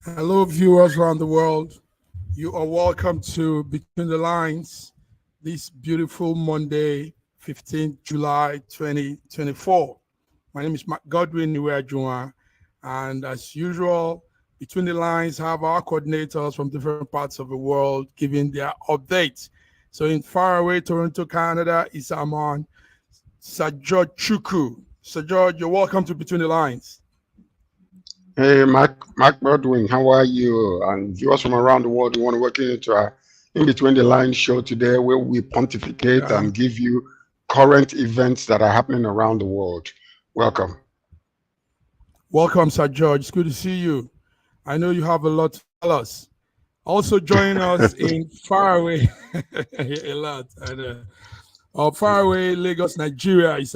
Hello, viewers around the world. You are welcome to Between the Lines this beautiful Monday, 15th July 2024. My name is Mark Godwin Niwejua, and as usual, Between the Lines have our coordinators from different parts of the world giving their updates. So in faraway Toronto, Canada, is Amon Sir George Chuku. Sir George, you're welcome to Between the Lines. Hey, Mark Baldwin, how are you? And viewers from around the world, we want to welcome you to our In Between the Lines show today, where we pontificate Yeah. and give you current events that are happening around the world. Welcome. Welcome, Sir George. It's good to see you. I know you have a lot to tell us. Also joining us in faraway, a lot. And faraway Lagos, Nigeria is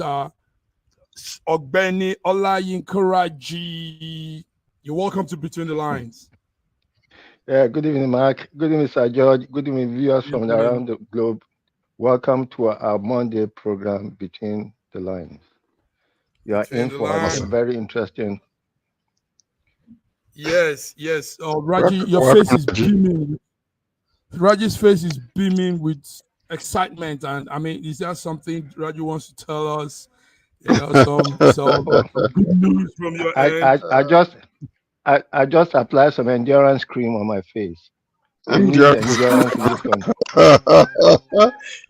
Ogbeni Olayinkaraji. You're welcome to Between the Lines. Yeah, good evening, Mark. Good evening, Sir George. Good evening, viewers Good from evening. around the globe. Welcome to our Monday program, Between the Lines. You are Between in the for a Lines. Awesome. very interesting. Yes. Raji, your Welcome, face is Raji. beaming. Raji's face is beaming with excitement. And I mean, is there something Raji wants to tell us? Some good news from your I, end. I, I just I just applied some endurance cream on my face. We need Endurance. endurance in this country.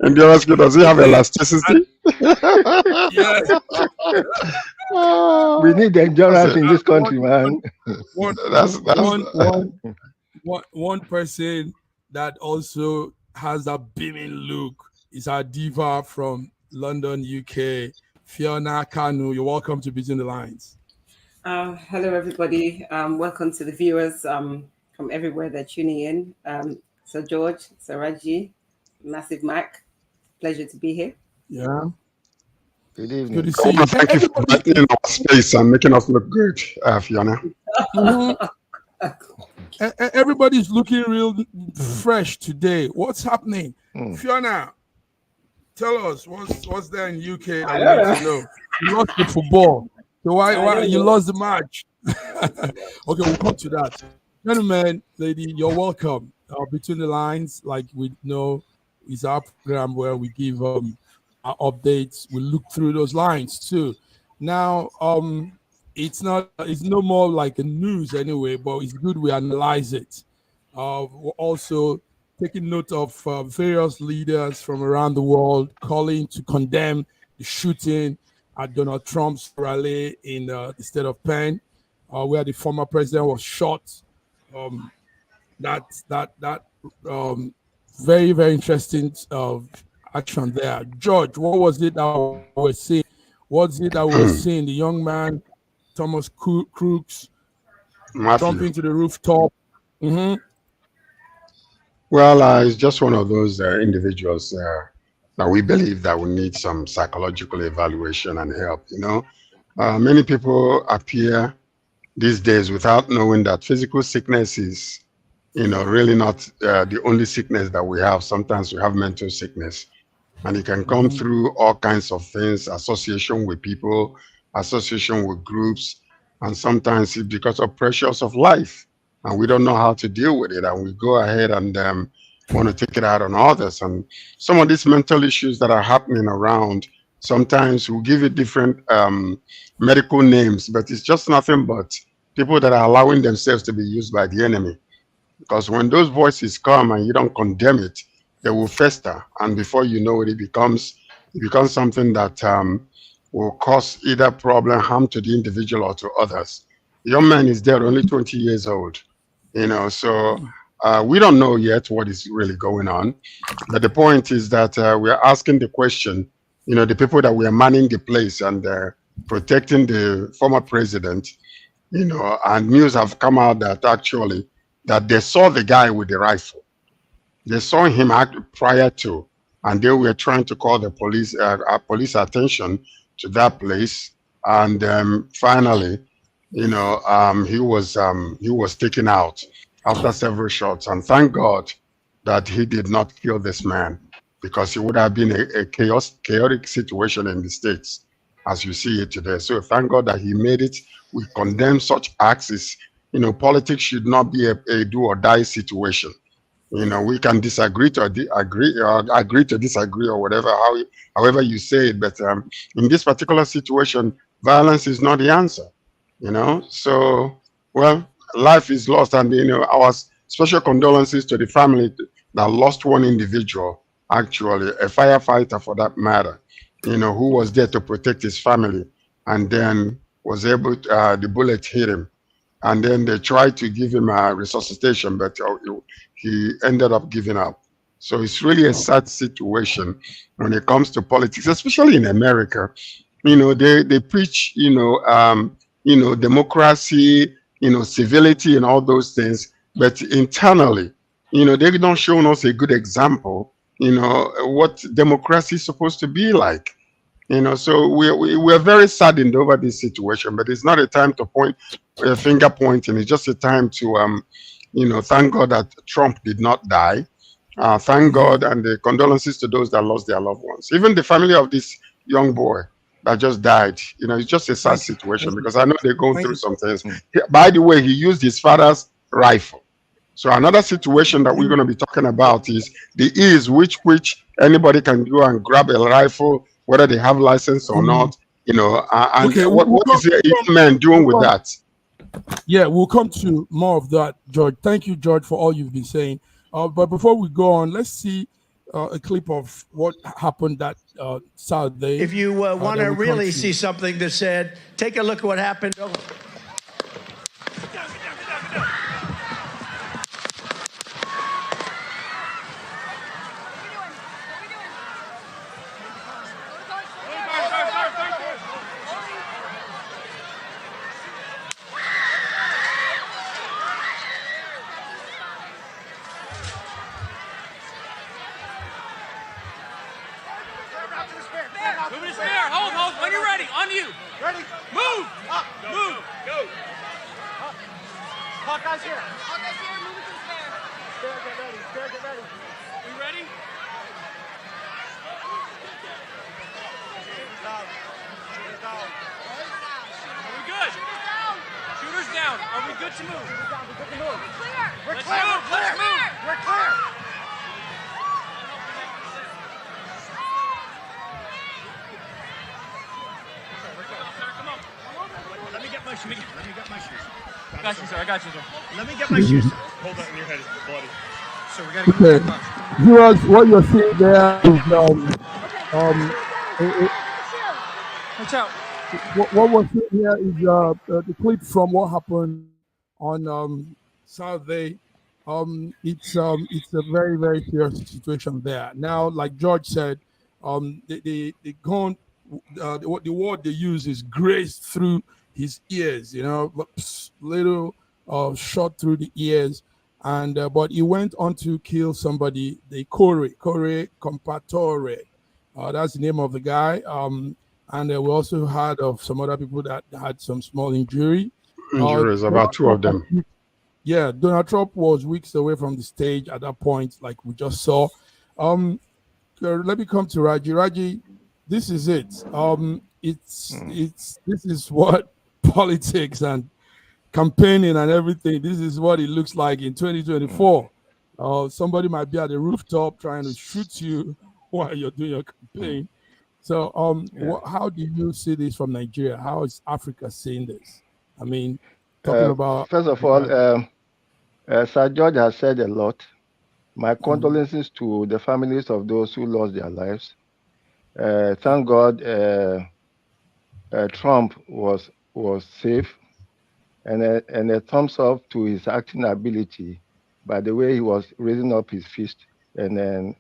Endurance, does it have Okay. elasticity? Yeah. We need That's endurance it. in Uh, this country, man. one, That's one, one, one person that also has that beaming look is our diva from London, UK, Fiona Kanu. You're welcome to Between the Lines. Hello, everybody. Welcome to the viewers from everywhere they're tuning in. Sir George, Sir Raji, Massive Mac, pleasure to be here. Yeah, Good it's good to evening. see you. Thank you for Everybody, brightening our space and making us look good, Fiona. mhm. Everybody's looking real fresh today. What's happening? Hmm. Fiona, tell us what's there in UK that I we don't need know. to know. You lost the football. So I why don't you know. lost the match? Okay, we'll come to that. Gentlemen, lady, you're welcome. Between the lines, like we know, is our program where we give our updates. We look through those lines too. Now, it's no more like a news anyway, but it's good we analyze it. We're also taking note of various leaders from around the world calling to condemn the shooting at Donald Trump's rally in the state of Penn, where the former president was shot. Um, that um, very very interesting action there. George, what was it that we were seeing? What's it that we were seeing? The young man Thomas Crooks Matthew. jumping to the rooftop. Mm-hmm. Well, it's just one of those individuals that we believe that we need some psychological evaluation and help. Many people appear these days without knowing that physical sickness is, really not the only sickness that we have. Sometimes we have mental sickness, and it can come Mm-hmm. through all kinds of things: association with people, association with groups, and sometimes it's because of pressures of life, and we don't know how to deal with it, and we go ahead and want to take it out on others. And some of these mental issues that are happening around, sometimes we give it different medical names, but it's just nothing but people that are allowing themselves to be used by the enemy. Because when those voices come and you don't condemn it, they will fester, and before you know it, it becomes something that will cause either problem, harm to the individual or to others. The young man is dead, only 20 years old. So we don't know yet what is really going on. But the point is that we are asking the question. The people that we are manning the place and protecting the former president, and news have come out that actually that they saw the guy with the rifle. They saw him act prior to, and they were trying to call the police attention to that place. And finally, he was taken out after several shots. And thank God that he did not kill this man, because it would have been a chaotic situation in the states as you see it today. So thank God that he made it. We condemn such acts. politics should not be a do or die situation. We can disagree to agree, or agree to disagree, or whatever, however you say it. But in this particular situation, violence is not the answer. So, well, life is lost, and our special condolences to the family that lost one individual, actually a firefighter for that matter, who was there to protect his family, and then was able to, the bullet hit him, and then they tried to give him a resuscitation, but he ended up giving up. So it's really a sad situation when it comes to politics, especially in America. They preach, democracy, civility and all those things, but internally, they don't show us a good example, what democracy is supposed to be like. So we're very saddened over this situation, but it's not a time to point finger pointing. It's just a time to thank God that Trump did not die. Thank God, and the condolences to those that lost their loved ones. Even the family of this young boy that just died. It's just a sad situation, because I know they're going through some things. By the way, he used his father's rifle. So another situation that we're going to be talking about is the ease which anybody can go and grab a rifle, whether they have license or not. And Okay, what is a young man doing with that? Yeah, we'll come to more of that, George. Thank you, George, for all you've been saying. But before we go on, let's see a clip of what happened that Saturday. If you want to really see something that said, take a look at what happened. Hold. When you're ready, on you. Ready? Move. Up. Move. Go. Up. Hawkeye's here. Hawkeye's here. Move it to the spare. Spare, get ready. Spare, get ready. We ready? Shooters down. Shooters down. Are we good? Shooters down. Are we good to move? Shooters down. We're good to move. We're clear. Let's move. Let's move. We're clear. Let me get my shoes. I got you, sir. Let me get my shoes. Hold that in your head. It's bloody. So we got to go. Viewers, what you're seeing there is Watch out. what we're seeing here is the clip from what happened on Saturday. It's a very, very serious situation there. Now, like George said, the gun, the word they use is grazed through his ears, little shot through the ears, and but he went on to kill somebody, the Corey Compatore. That's the name of the guy. And we also heard of some other people that had some small injuries, about two of them. Yeah, Donald Trump was weeks away from the stage at that point, like we just saw. Let me come to Raji. Raji, this is it. This is what politics and campaigning and everything. This is what it looks like in 2024. Somebody might be at the rooftop trying to shoot you while you're doing your campaign. So, how do you see this from Nigeria? How is Africa seeing this? I mean, talking about. First of all, Sir George has said a lot. My condolences to the families of those who lost their lives. Thank God Trump was safe, and a thumbs up to his acting ability by the way he was raising up his fist and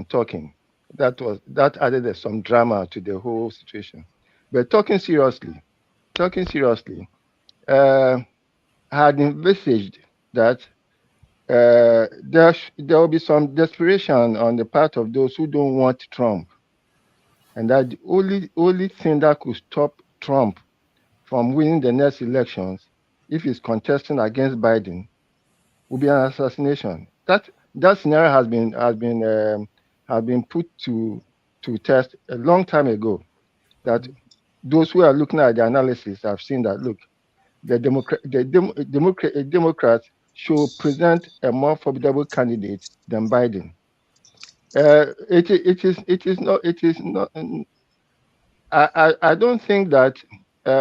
talking. That added some drama to the whole situation. But talking seriously, I had envisaged that there will be some desperation on the part of those who don't want Trump, and that the only thing that could stop Trump from winning the next elections, if he's contesting against Biden, will be an assassination. That scenario has been put to test a long time ago. That those who are looking at the analysis have seen that, look, Democrats should present a more formidable candidate than Biden. It is not. I don't think that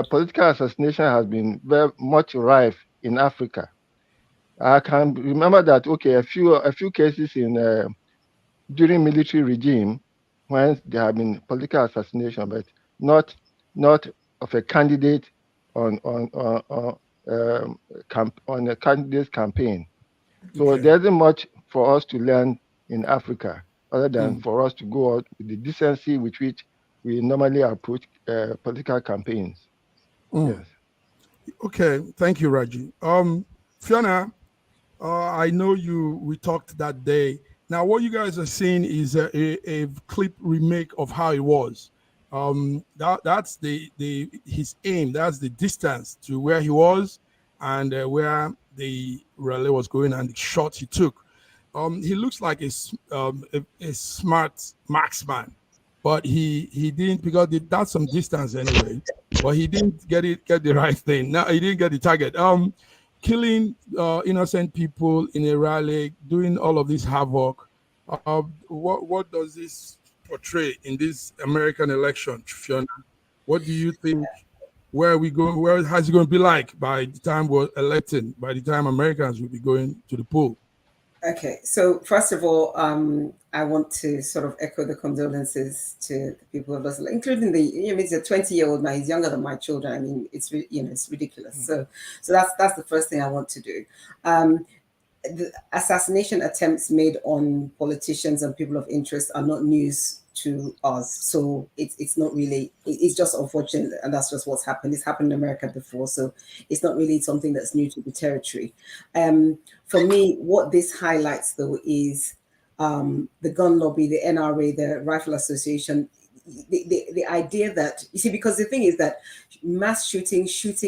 political assassination has been very much rife in Africa. I can remember that a few cases in during military regime when there have been political assassination, but not of a candidate on a candidate's campaign. So Okay. there isn't much for us to learn in Africa other than for us to go out with the decency with which we normally approach political campaigns. Yes. Okay. Thank you, Raji. Fiona, I know we talked that day. Now, what you guys are seeing is a clip remake of how it was. That's his aim. That's the distance to where he was and where the relay was going and the shot he took. He looks like a smart marksman, but he didn't, because that's some distance anyway. But he didn't get the right thing. No, he didn't get the target. Killing innocent people in a rally, doing all of this havoc. What does this portray in this American election, Fiona? What do you think? Where are we going? Where has it going to be like by the time we're electing? By the time Americans will be going to the poll? Okay, so first of all, I want to sort of echo the condolences to the people of lost, including he's a 20-year-old man. He's younger than my children. I mean, it's ridiculous. So that's the first thing I want to do. The assassination attempts made on politicians and people of interest are not news to us, so it's not really, it's just unfortunate, and that's just what's happened. It's happened in America before, so it's not really something that's new to the territory. For me, what this highlights though is the gun lobby, the NRA, the Rifle Association, the idea that, you see, because the thing is that mass shooting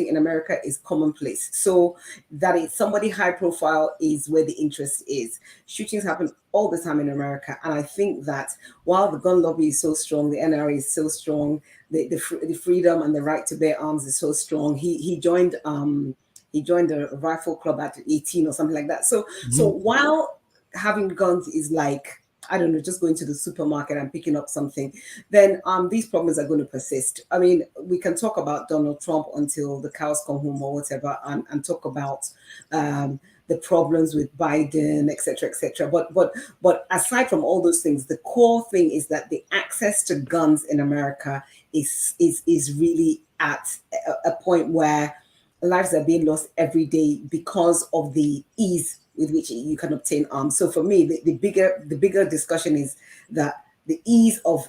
in America is commonplace. So that it's somebody high profile is where the interest is. Shootings happen all the time in America. And I think that while the gun lobby is so strong, the NRA is so strong, the freedom and the right to bear arms is so strong. He joined a rifle club at 18 or something like that. So while having guns is like, I don't know, just going to the supermarket and picking up something, then these problems are going to persist. I mean, we can talk about Donald Trump until the cows come home or whatever, and talk about the problems with Biden, etc., etc. But aside from all those things, the core thing is that the access to guns in America is really at a point where lives are being lost every day because of the ease with which you can obtain arms. So for me, the bigger discussion is that the ease of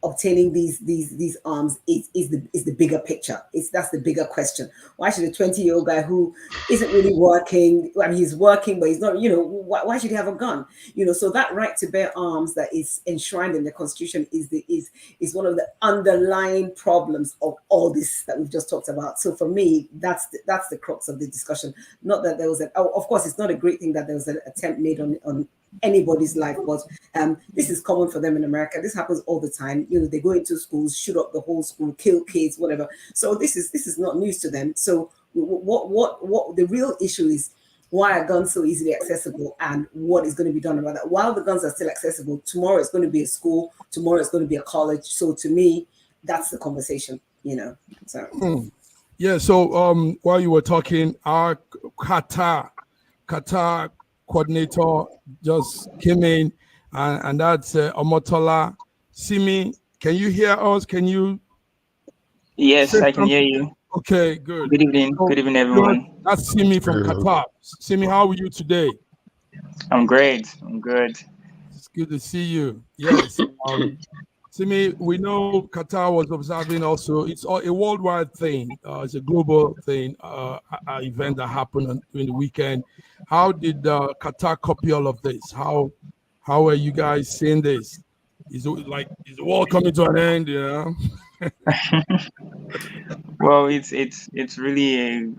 obtaining these arms is the bigger picture. That's the bigger question. Why should a 20-year-old guy who isn't really working, I mean, he's working, but he's not, why should he have a gun? So that right to bear arms that is enshrined in the Constitution is one of the underlying problems of all this that we've just talked about. So for me, that's the crux of the discussion. Not that there was of course, it's not a great thing that there was an attempt made on anybody's life, but this is common for them in America. This happens all the time. They go into schools, shoot up the whole school, kill kids, whatever. So this is not news to them. So what the real issue is, why are guns so easily accessible, and what is going to be done about that? While the guns are still accessible, tomorrow it's going to be a school, tomorrow it's going to be a college. So to me, that's the conversation. So Yeah. So while you were talking, our Qatar coordinator just came in, and that's Omotola Simi. Can you hear us? Can you? Yes, I can hear you. Okay, good. Good evening. Good evening, everyone. That's Simi from Qatar. Simi, how are you today? I'm great. I'm good. It's good to see you. Yes. Simi, we know Qatar was observing also. It's a worldwide thing. It's a global thing, an event that happened during the weekend. How did Qatar copy all of this? How are you guys seeing this? Is the world coming to an end? Well, it's really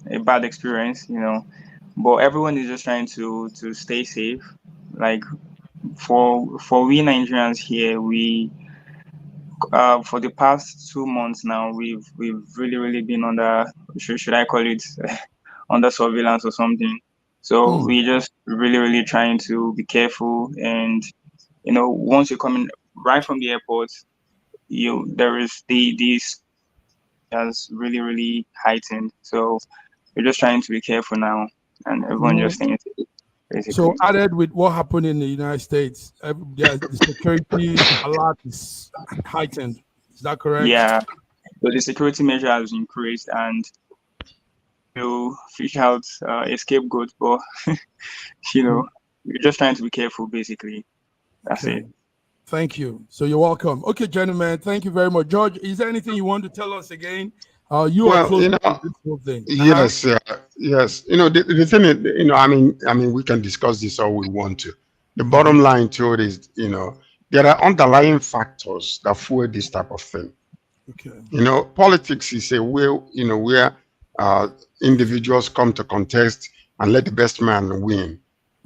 a bad experience, but everyone is just trying to stay safe. Like for we Nigerians here, we for the past 2 months now, we've really been under, should I call it under surveillance or something. So we just really trying to be careful, and once you're coming right from the airport, there is these has really heightened. So we're just trying to be careful now, and everyone just staying safe, basically. So added with what happened in the United States, the security alert is heightened. Is that correct? Yeah. So the security measure has increased, and fish out a scapegoat, but we're just trying to be careful, basically. That's it. Thank you. So you're welcome. Okay, gentlemen, thank you very much. George, is there anything you want to tell us again? You are close to this whole thing. Yes, yes. The thing is, I mean, we can discuss this all we want to. The bottom line to it is, there are underlying factors that fuel this type of thing. Okay. Politics is a way, where individuals come to contest and let the best man win.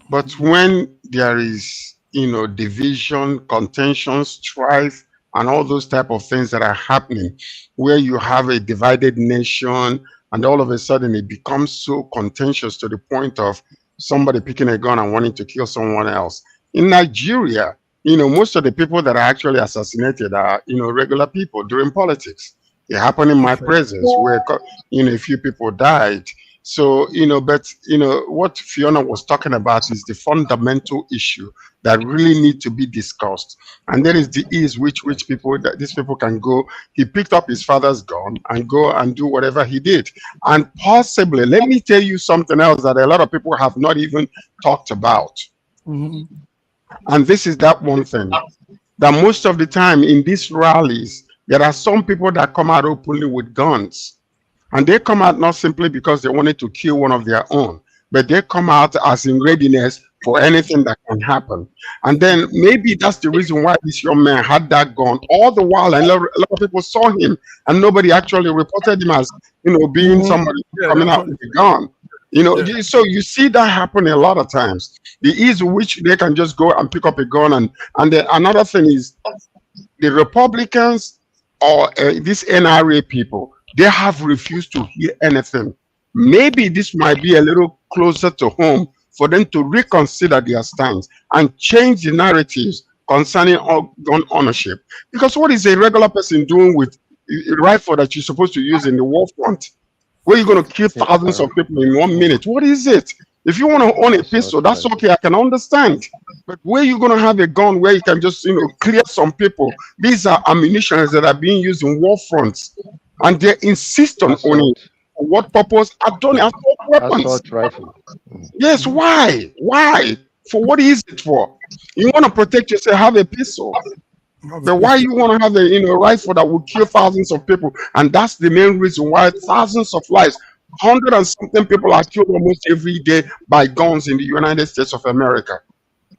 But when there is, division, contention, strife, and all those type of things that are happening, where you have a divided nation, and all of a sudden it becomes so contentious to the point of somebody picking a gun and wanting to kill someone else. In Nigeria, most of the people that are actually assassinated are, regular people during politics. It happened in my presence where, a few people died. So, but, what Fiona was talking about is the fundamental issue that really need to be discussed. And there is the ease which people, that these people can go. He picked up his father's gun and go and do whatever he did. And possibly, let me tell you something else that a lot of people have not even talked about. And this is that one thing, that most of the time in these rallies, there are some people that come out openly with guns. And they come out not simply because they wanted to kill one of their own, but they come out as in readiness for anything that can happen. And then maybe that's the reason why this young man had that gun all the while. And a lot of people saw him, and nobody actually reported him as, being somebody coming out with a gun. So you see that happen a lot of times. The ease with which they can just go and pick up a gun. And then another thing is the Republicans or these NRA people, they have refused to hear anything. Maybe this might be a little closer to home for them to reconsider their stance and change the narratives concerning gun ownership. Because what is a regular person doing with a rifle that you're supposed to use in the war front, where you're going to kill thousands of people in 1 minute? What is it? If you want to own a pistol, that's okay, I can understand. But where you going to have a gun where you can just, clear some people? These are ammunitions that are being used in war fronts, and they insist on owning. For what purpose? I don't know. Weapons. Assault rifle. Yes, why? Why? For what is it for? You want to protect yourself, have a pistol. But why you want to have a rifle that will kill thousands of people? And that's the main reason why thousands of lives, 100 and something people are killed almost every day by guns in the United States of America.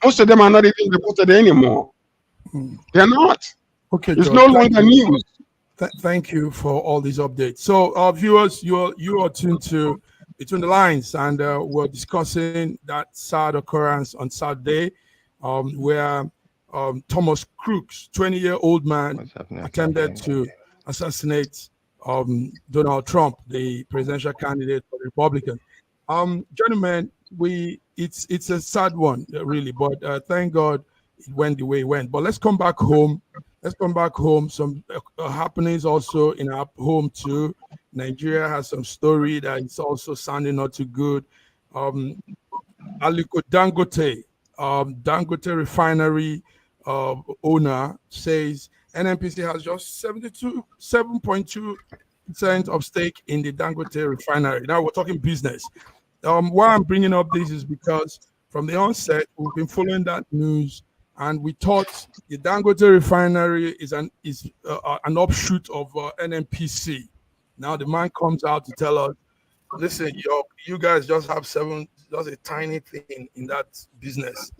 Most of them are not even reported anymore. They're not. Okay, it's George, no longer news. Thank you for all these updates. So, viewers, you are tuned to Between the Lines, and we're discussing that sad occurrence on Saturday, where Thomas Crooks, 20-year-old man, attempted to assassinate Donald Trump, the presidential candidate for the Republican. Gentlemen, it's a sad one, really, but thank God it went the way it went. But let's come back home. Some happenings also in our home too. Nigeria has some story that is also sounding not too good. Aliko Dangote, Dangote Refinery owner says NNPC has just 7.2% of stake in the Dangote Refinery. Now we're talking business. Why I'm bringing up this is because from the onset we've been following that news. And we thought the Dangote Refinery is an offshoot of NNPC. Now the man comes out to tell us, listen, you guys just have just a tiny thing in that business.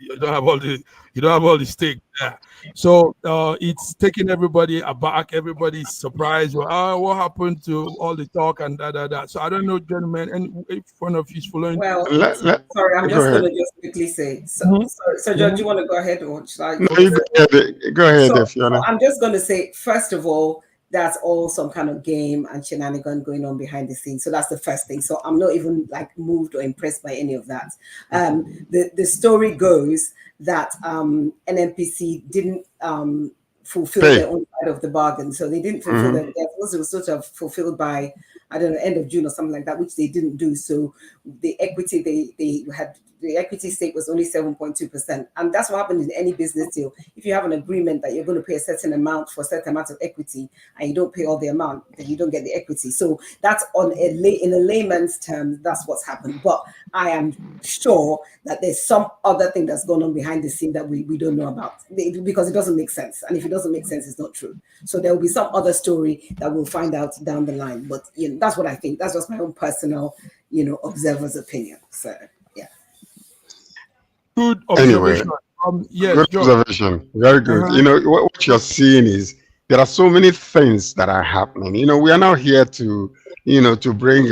You don't have all the stake there. So it's taking everybody aback. Everybody's surprised. Well, what happened to all the talk and da. So I don't know, gentlemen, and if one of you is following. Well, sorry, I'm go just going ahead. to just quickly say. So, Mhm. so George, you want to go ahead or should I? No, you go ahead. Go ahead, So Fiona. I'm just going to say, first of all, that's all some kind of game and shenanigan going on behind the scenes. So that's the first thing. So I'm not even like moved or impressed by any of that. The story goes that NNPC didn't fulfill Pay. their own side of the bargain. So they didn't fulfill their supposed it was sort of fulfilled by, I don't know, end of June or something like that, which they didn't do. So the equity they had, the equity stake was only 7.2%. And that's what happened in any business deal. If you have an agreement that you're going to pay a certain amount for a certain amount of equity and you don't pay all the amount, then you don't get the equity. So that's in a layman's terms, that's what's happened. But I am sure that there's some other thing that's going on behind the scene that we don't know about, because it doesn't make sense. And if it doesn't make sense, it's not true. So there will be some other story that we'll find out down the line. But that's what I think. That's just my own personal, observer's opinion. So yeah. Good Anyway, observation. Yes, good George. observation. Very good. What you're seeing is there are so many things that are happening. We are now here to, to bring,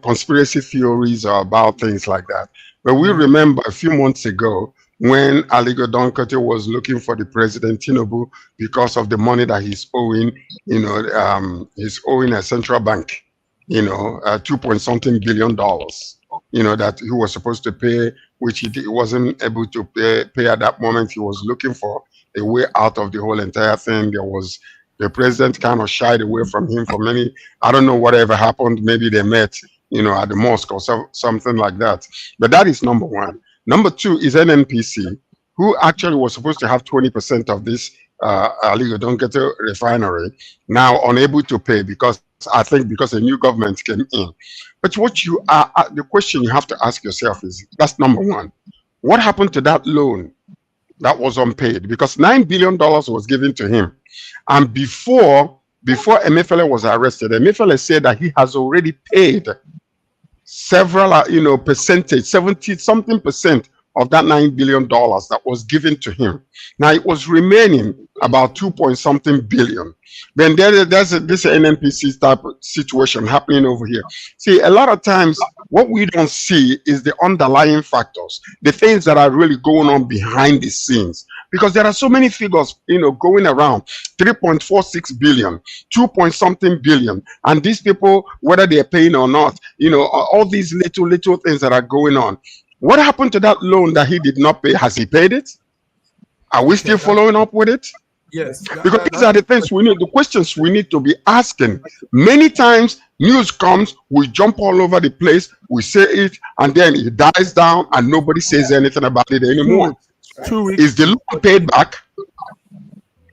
conspiracy theories about things like that. But we remember a few months ago when Aligo Donkote was looking for the president Tinubu because of the money that he's owing, he's owing a central bank, 2 point something billion dollars, that he was supposed to pay, which he wasn't able to pay at that moment. He was looking for a way out of the whole entire thing. The president kind of shied away from him for many, I don't know whatever happened. Maybe they met, at the mosque or something like that. But that is number one. Number two is NNPC, who actually was supposed to have 20% of this Aligo Donketo refinery, now unable to pay because a new government came in. But the question you have to ask yourself is, that's number one. What happened to that loan that was unpaid? Because $9 billion was given to him. And before Emefiele was arrested, Emefiele said that he has already paid several, percentage, 70-something percent of that $9 billion that was given to him. Now it was remaining about 2-point-something billion. Then there's this NNPC type of situation happening over here. See, a lot of times what we don't see is the underlying factors, the things that are really going on behind the scenes. Because there are so many figures, going around, 3.46 billion, 2-point-something billion. And these people, whether they're paying or not, all these little things that are going on. What happened to that loan that he did not pay? Has he paid it? Are we still following up with it? Yes. Because these are the things the questions we need to be asking. Many times news comes, we jump all over the place, we say it, and then it dies down and nobody says anything about it anymore. 2 weeks. Is the loan paid back?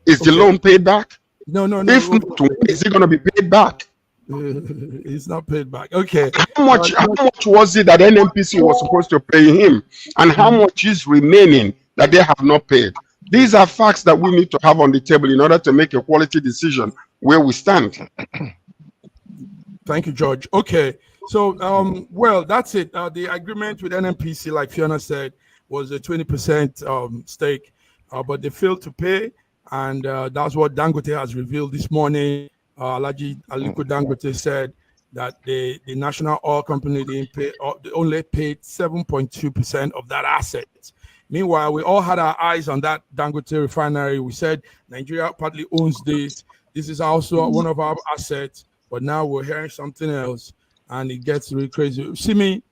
Is the loan paid back? No. If not, when is it going to be paid back? It's not paid back. Okay. How much was it that NNPC was supposed to pay him? And how much is remaining that they have not paid? These are facts that we need to have on the table in order to make a quality decision where we stand. Thank you, George. Okay. So, well, that's it. The agreement with NNPC, like Fiona said, was a 20% stake, but they failed to pay. And that's what Dangote has revealed this morning. Alhaji Aliko Dangote said that the national oil company didn't pay, they only paid 7.2% of that asset. Meanwhile, we all had our eyes on that Dangote refinery. We said Nigeria partly owns this. This is also one of our assets, but now we're hearing something else, and it gets really crazy. Simi,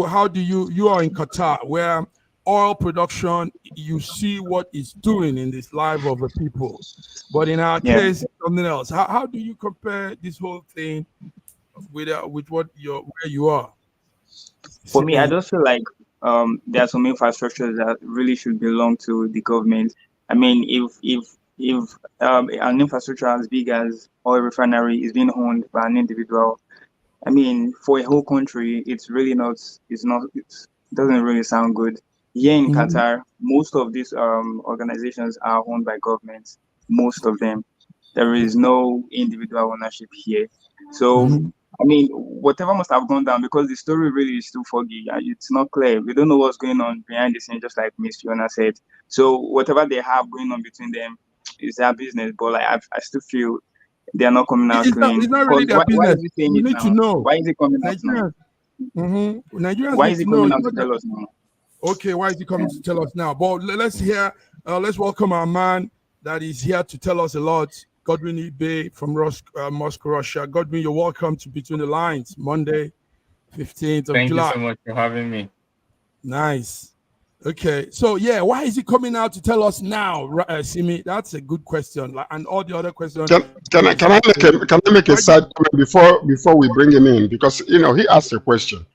how do you are in Qatar, where oil production, you see what it's doing in this life of the people. But in our case, it's something else. How do you compare this whole thing with what where you are? For me, I just feel like there are some infrastructures that really should belong to the government. I mean, if an infrastructure as big as oil refinery is being owned by an individual, I mean, for a whole country, it doesn't really sound good. Here in Qatar, most of these organizations are owned by governments. Most of them. There is no individual ownership here. So I mean, whatever must have gone down, because the story really is still foggy. It's not clear. We don't know what's going on behind the scenes, just like Miss Fiona said. So whatever they have going on between them is their business. But like, I still feel they are not coming out clean. It's not really their Why business. is he saying You it need to now? know. Why is he coming out now? Nigerians, Nigerians Why need is he to know. coming It's out to not that- tell us now? Okay, why is he coming to tell us now? But let's hear. Let's welcome our man that is here to tell us a lot. Godwin Ibe from Moscow, Russia. Godwin, you're welcome to Between the Lines, Monday, 15th of Thank July. you so much for having me. Nice. Okay, so yeah, why is he coming out to tell us now, Simi? That's a good question. And all the other questions. Can I make a side comment before we bring him in? Because he asked a question.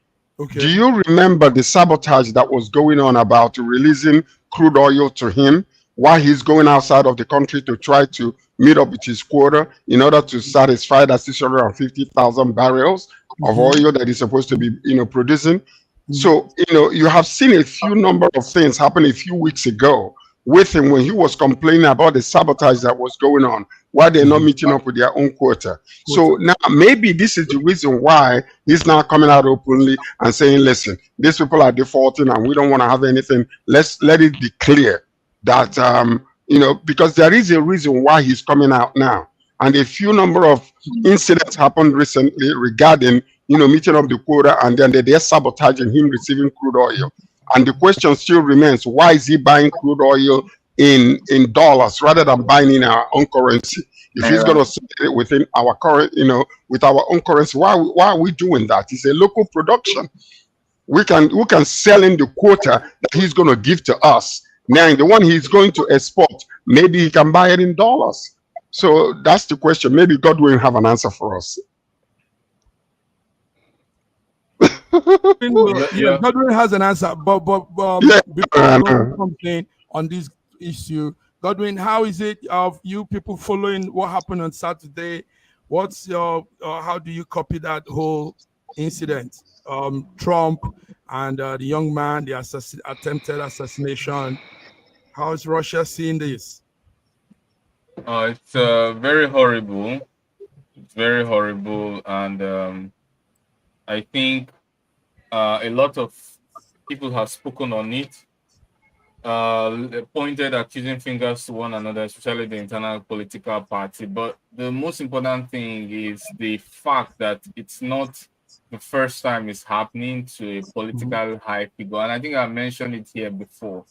Okay. Do you remember the sabotage that was going on about releasing crude oil to him while he's going outside of the country to try to meet up with his quota in order to satisfy that 650,000 barrels of oil that he's supposed to be, producing? So, you have seen a few number of things happen a few weeks ago with him when he was complaining about the sabotage that was going on, why they're not meeting up with their own quota. So now maybe this is the reason why he's now coming out openly and saying, listen, these people are defaulting and we don't want to have anything. Let's let it be clear that, because there is a reason why he's coming out now. And a few number of incidents happened recently regarding, meeting up the quota, and then they're sabotaging him receiving crude oil. And the question still remains, why is he buying crude oil in dollars rather than buying in our own currency? If he's going to sell it within our current, with our own currency, why are we doing that? It's a local production. We can sell in the quota that he's going to give to us. Now, the one he's going to export, maybe he can buy it in dollars. So that's the question. Maybe God will have an answer for us. Yeah, Godwin has an answer, but before something on this issue, Godwin, how is it of you people following what happened on Saturday? What's your how do you copy that whole incident? Trump and the young man, the attempted assassination. How is Russia seeing this? It's very horrible. It's very horrible, and I think a lot of people have spoken on it, pointed accusing fingers to one another, especially the internal political party. But the most important thing is the fact that it's not the first time it's happening to a political high figure. And I think I mentioned it here before,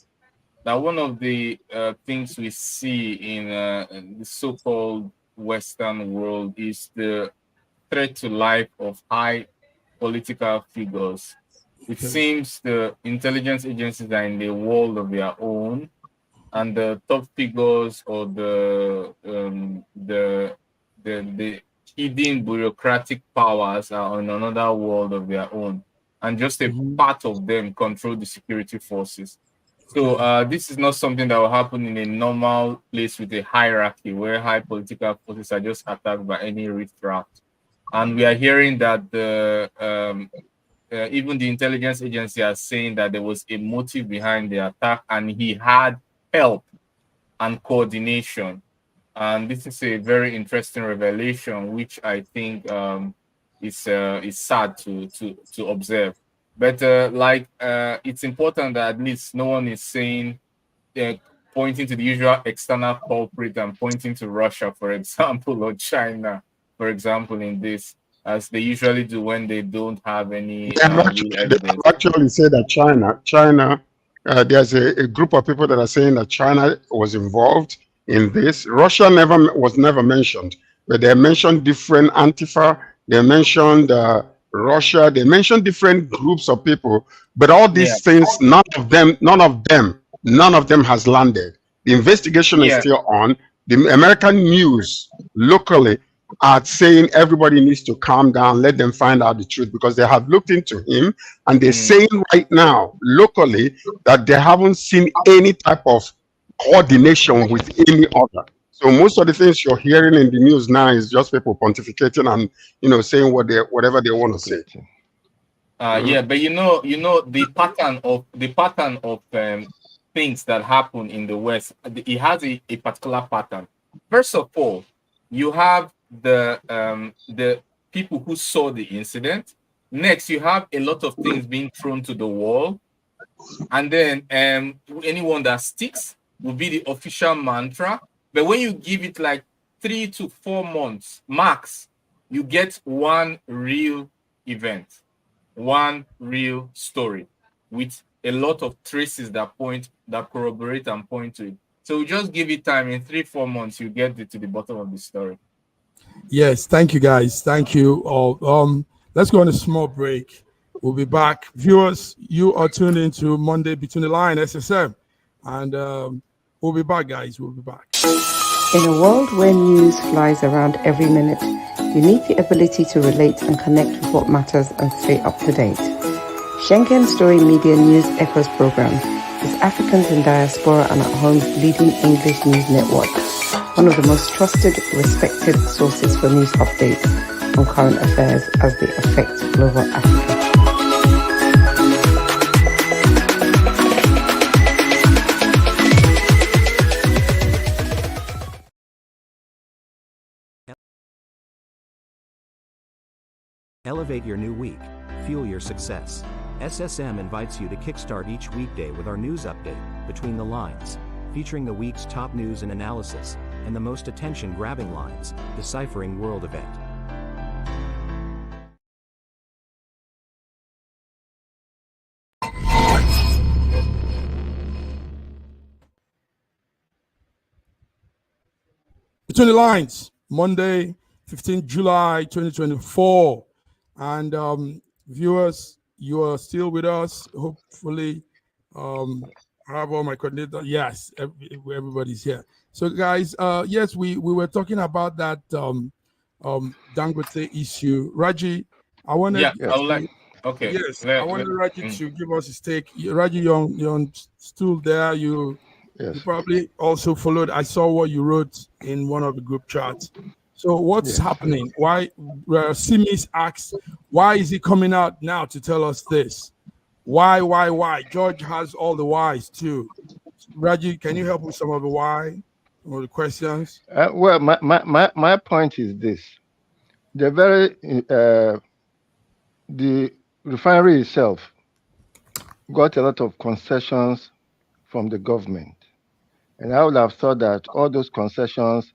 that one of the things we see in the so-called Western world is the threat to life of high political figures. It seems the intelligence agencies are in the world of their own, and the top figures or the hidden bureaucratic powers are on another world of their own, and just a part of them control the security forces. So this is not something that will happen in a normal place with a hierarchy where high political forces are just attacked by any riffraff. And we are hearing that even the intelligence agency are saying that there was a motive behind the attack, and he had help and coordination. And this is a very interesting revelation, which I think is sad to observe. But it's important that at least no one is saying, pointing to the usual external culprit and pointing to Russia, for example, or China, for example, in this, as they usually do when they don't have any real evidence. They actually say that China, there's a group of people that are saying that China was involved in this. Russia was never mentioned, but they mentioned different Antifa, they mentioned Russia, they mentioned different groups of people, but all these things, none of them has landed. The investigation is still on. The American news locally are saying everybody needs to calm down, let them find out the truth, because they have looked into him and they're saying right now locally that they haven't seen any type of coordination with any other. So most of the things you're hearing in the news now is just people pontificating and saying whatever they want to say. Yeah, but the pattern of things that happen in the West, it has a particular pattern. First of all, you have the people who saw the incident. Next, you have a lot of things being thrown to the wall. And then anyone that sticks will be the official mantra. But when you give it like 3 to 4 months max, you get one real event, one real story with a lot of traces that corroborate and point to it. So we just give it time. In 3-4 months, you get to the bottom of the story. Yes, thank you guys. Thank you all. Let's go on a small break. We'll be back. Viewers, you are tuned into Monday Between the Line SSM. And we'll be back, guys. We'll be back. In a world where news flies around every minute, you need the ability to relate and connect with what matters and stay up to date. Schengen Story Media News Echoes program is Africans in Diaspora and at Home's leading English news network, one of the most trusted, respected sources for news updates on current affairs as they affect global Africa. Elevate your new week. Fuel your success. SSM invites you to kickstart each weekday with our news update, Between the Lines, featuring the week's top news and analysis, and the most attention-grabbing lines, Deciphering World Event. Between the Lines, Monday, 15th July 2024. And viewers, you are still with us. Hopefully, I have all my coordinators. Yes, everybody's here. So, guys, yes, we were talking about that Dangote issue. Raji, I wanted okay. Yes, I wanted Raji to give us his take. Raji, you're on stool there. You probably also followed. I saw what you wrote in one of the group chats. So what's happening? Why? Simis asks, why is he coming out now to tell us this? Why? George has all the whys too. Raji, can you help with some of the why or the questions? Well, my point is this: the refinery itself got a lot of concessions from the government, and I would have thought that all those concessions,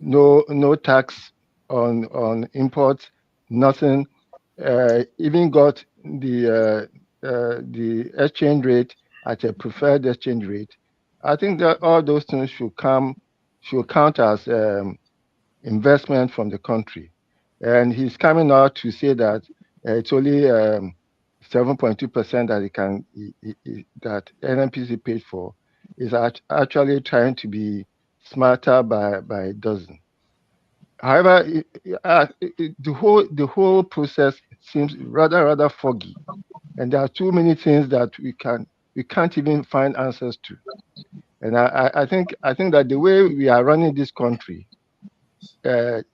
no tax on imports, nothing, even got the exchange rate at a preferred exchange rate. I think that all those things should count as investment from the country. And he's coming out to say that it's only 7.2% that NNPC paid for. Is actually trying to be smarter by a dozen. However, the whole process seems rather foggy, and there are too many things that we can't even find answers to. And I think that the way we are running this country, it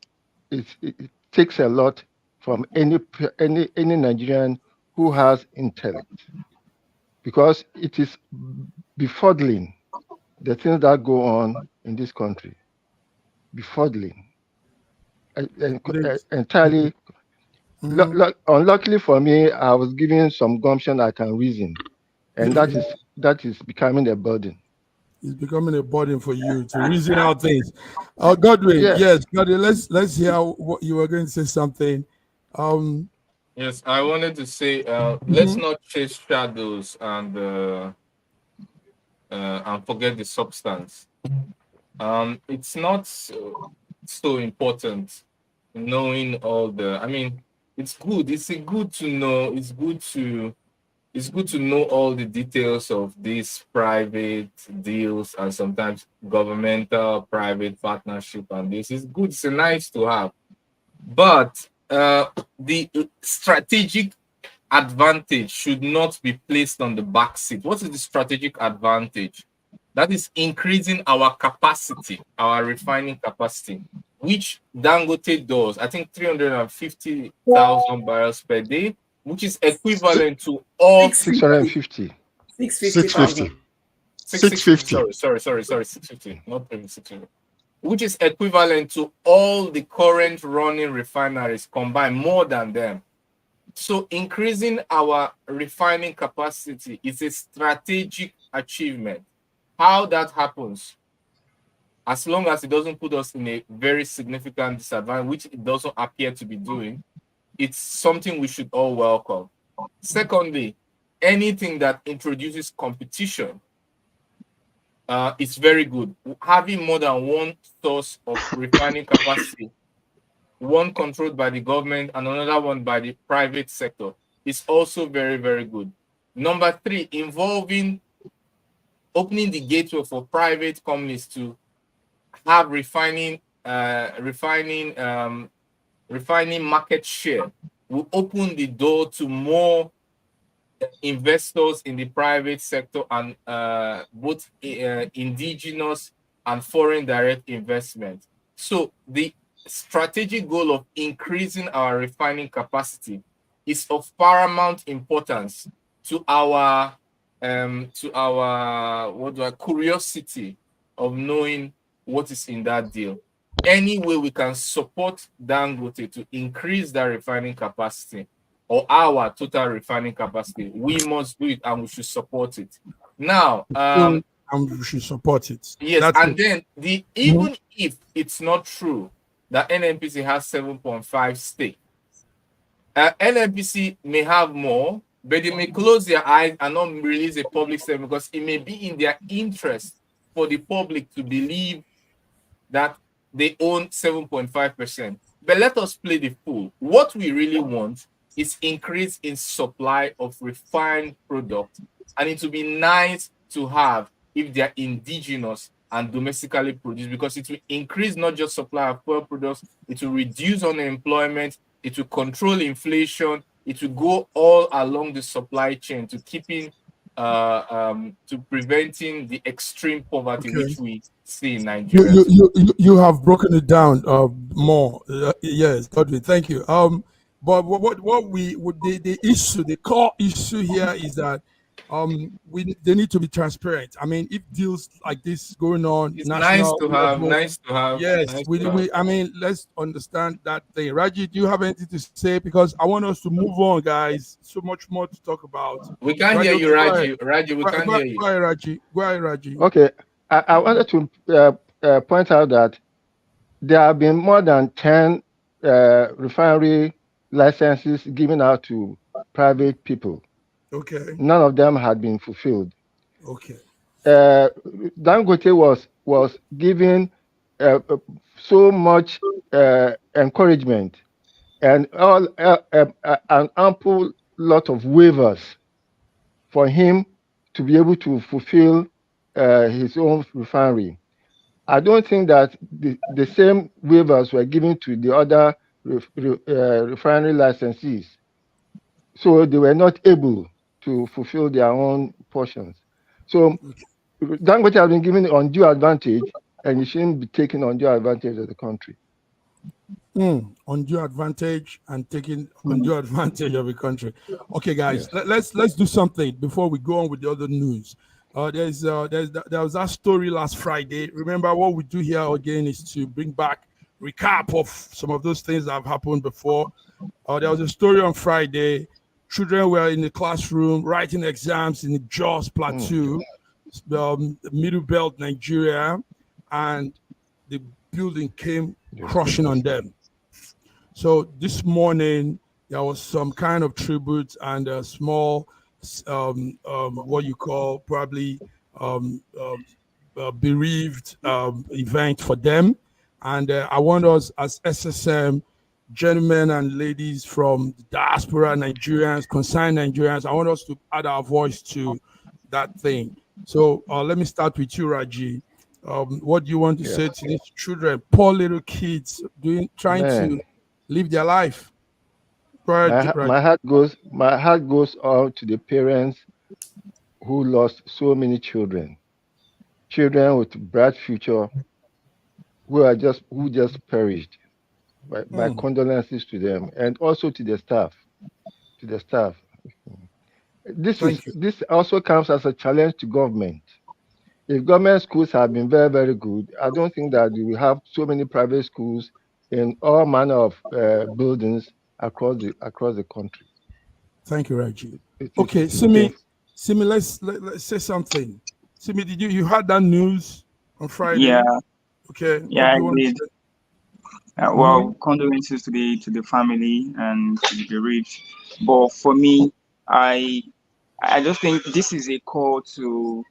takes a lot from any Nigerian who has intellect, because it is befuddling the things that go on in this country. Befuddling. Entirely. Unluckily for me, I was given some gumption I can reason, and that is becoming a burden. It's becoming a burden for you to reason out things. Godwin, yes, Godwin, let's hear what you were going to say something. Yes, I wanted to say let's not chase shadows and forget the substance. It's not so important knowing all the. I mean, it's good. It's good to know. It's good to know all the details of these private deals and sometimes governmental private partnership, and this is good. It's nice to have, but the strategic advantage should not be placed on the back seat. What is the strategic advantage? That is increasing our capacity, our refining capacity, which Dangote does. I think 350,000 barrels per day, which is equivalent to all 650. 650. 650. Sorry, 650, not 650. which is equivalent to all the current running refineries combined, more than them. So increasing our refining capacity is a strategic achievement. How that happens, as long as it doesn't put us in a very significant disadvantage, which it doesn't appear to be doing, it's something we should all welcome. Secondly, anything that introduces competition is very good. Having more than one source of refining capacity, one controlled by the government and another one by the private sector, is also very, very good. Number three, opening the gateway for private companies to have refining market share will open the door to more investors in the private sector and both indigenous and foreign direct investment. So the strategic goal of increasing our refining capacity is of paramount importance to our curiosity of knowing what is in that deal. Any way we can support Dangote to increase that refining capacity or our total refining capacity, we must do it and we should support it. Now, and we should support it. Yes, That's and it. then even if it's not true that NNPC has 7.5 stake, NNPC may have more, but they may close their eyes and not release a public statement because it may be in their interest for the public to believe that they own 7.5%. But let us play the fool. What we really want is increase in supply of refined product, and it would be nice to have if they're indigenous and domestically produced, because it will increase not just supply of oil products, it will reduce unemployment, it will control inflation, it will go all along the supply chain to keeping to preventing the extreme poverty which we see in Nigeria. You have broken it down more. Yes, Godwin, thank you. But what we would the core issue here is that they need to be transparent. I mean, if deals like this going on It's national level, nice to have. yes, I mean, let's understand that thing. Raji, do you have anything to say? Because I want us to move on, guys. So much more to talk about. We can't hear you, Raji. Raji, we can't hear you. Go ahead, Raji. Go ahead, Raji. Okay, I wanted to point out that there have been more than 10 refinery licenses given out to private people. Okay. None of them had been fulfilled. Okay. Dangote was given so much encouragement and an ample lot of waivers for him to be able to fulfill his own refinery. I don't think that the same waivers were given to the other refinery licensees, so they were not able to fulfill their own portions. So Dangote has been given undue advantage, and it shouldn't be taken undue advantage of the country. Undue advantage and taking undue advantage of the country. Okay, guys, let's do something before we go on with the other news. There was that story last Friday. Remember, what we do here again is to bring back recap of some of those things that have happened before. There was a story on Friday. Children were in the classroom writing exams in the Jos Plateau, Middle Belt, Nigeria, and the building came crushing on them. So this morning there was some kind of tribute and a small, what you call probably bereaved event for them. And I want us as SSM, gentlemen and ladies from the diaspora, Nigerians, concerned Nigerians, I want us to add our voice to that thing. So let me start with you, Raji. What do you want to say to these children, poor little kids, trying to live their life? My heart goes out to the parents who lost so many children with bright future, who just perished. My condolences to them, and also to the staff. This also comes as a challenge to government. if government schools have been very, very good, I don't think that we will have so many private schools in all manner of buildings across the country. Thank you, Reggie. It is Okay, Simi, let's say something. Simi, did you heard that news on Friday? Yeah, Okay, what yeah, do I you want to did. say? Well, condolences to the family and to the bereaved. But for me, I I just think this is a call to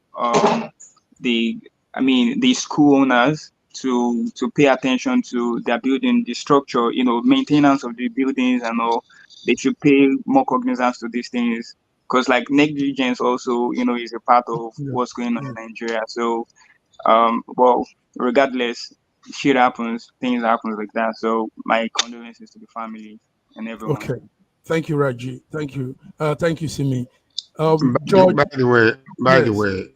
the the school owners to pay attention to their building, the structure, maintenance of the buildings and all. They should pay more cognizance to these things because like negligence also is a part of Yeah. what's going on in Nigeria. So well, regardless, shit happens, things happen like that. So my condolences to the family and everyone. Okay. Thank you, Reggie. Thank you. Thank you, Simi. By, George. by the way,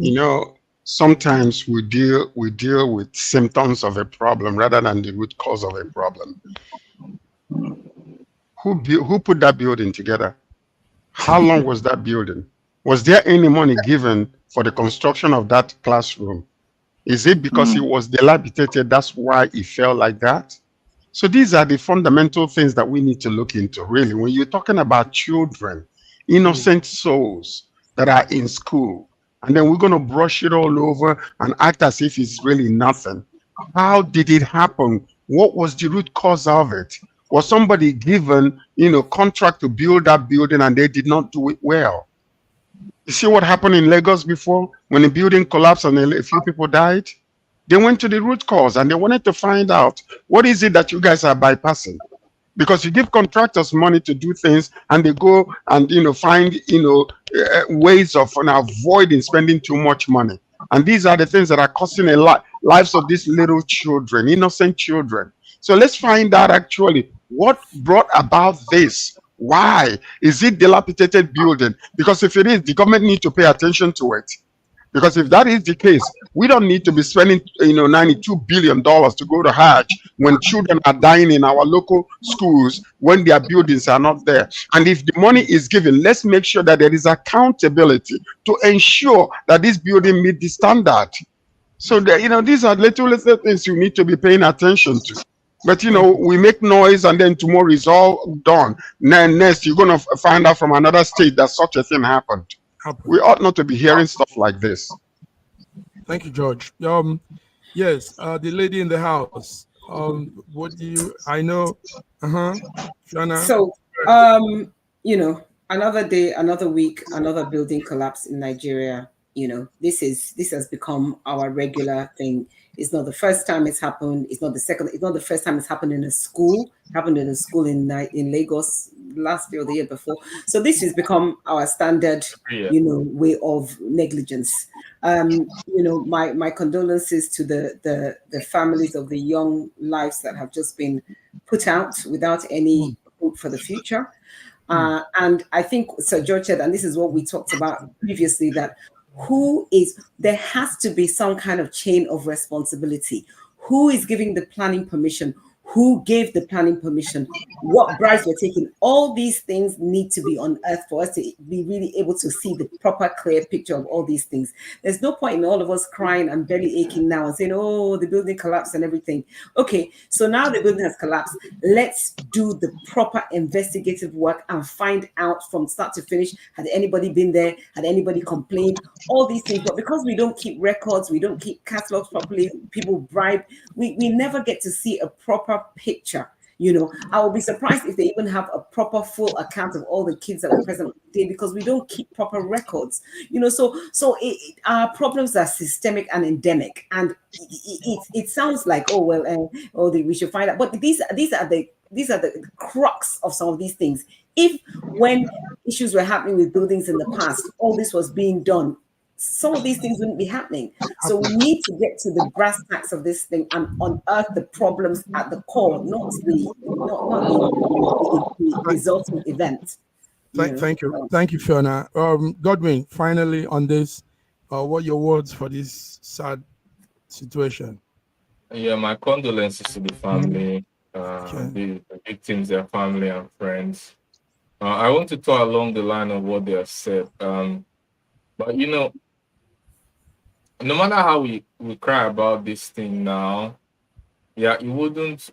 Yes. sometimes we deal with symptoms of a problem rather than the root cause of a problem. Who put that building together? How long was that building? Was there any money given for the construction of that classroom? Is it because it was dilapidated, that's why it fell like that? So these are the fundamental things that we need to look into, really. When you're talking about children, innocent souls that are in school, and then we're going to brush it all over and act as if it's really nothing. How did it happen? What was the root cause of it? Was somebody given, contract to build that building and they did not do it well? You see what happened in Lagos before when the building collapsed and a few people died? They went to the root cause and they wanted to find out, what is it that you guys are bypassing? Because you give contractors money to do things and they go and find ways of avoiding spending too much money. And these are the things that are costing lives of these little children, innocent children. So let's find out actually what brought about this. Why is it dilapidated building? Because if it is, the government needs to pay attention to it. Because if that is the case, we don't need to be spending, $92 billion to go to Hajj when children are dying in our local schools when their buildings are not there. And if the money is given, let's make sure that there is accountability to ensure that this building meet the standard. So that, these are little things you need to be paying attention to. But we make noise and then tomorrow is all done. Then next you're gonna find out from another state that such a thing happened. We ought not to be hearing stuff like this. Thank you, George. Yes, the lady in the house. What do you? I know. Shana. So, another day, another week, another building collapse in Nigeria. This has become our regular thing. It's not the first time it's happened. It's not the second. It's not the first time it's happened in a school. It happened in a school in Lagos last year or the year before. So this has become our standard, way of negligence. My condolences to the families of the young lives that have just been put out without any hope for the future. And I think Sir George said, and this is what we talked about previously, that there has to be some kind of chain of responsibility. Who is giving the planning permission? Who gave the planning permission? What bribes were taken? All these things need to be unearthed for us to be really able to see the proper, clear picture of all these things. There's no point in all of us crying and belly aching now and saying, oh, the building collapsed and everything. Okay, so now the building has collapsed. Let's do the proper investigative work and find out from start to finish, had anybody been there? Had anybody complained? All these things. But because we don't keep records, we don't keep catalogs properly, people bribe, we never get to see a proper picture. I will be surprised if they even have a proper full account of all the kids that were present on the day, because we don't keep proper records. Our problems are systemic and endemic, and it sounds like we should find out, but these are the crux of some of these things. If when issues were happening with buildings in the past, all this was being done, some of these things wouldn't be happening. So we need to get to the brass tacks of this thing and unearth the problems at the core, not the resulting event. Thank you, Fiona. Godwin, finally on this, what are your words for this sad situation? Yeah, my condolences to the family, the victims, their family and friends. I want to talk along the line of what they have said. But no matter how we cry about this thing now, yeah, it wouldn't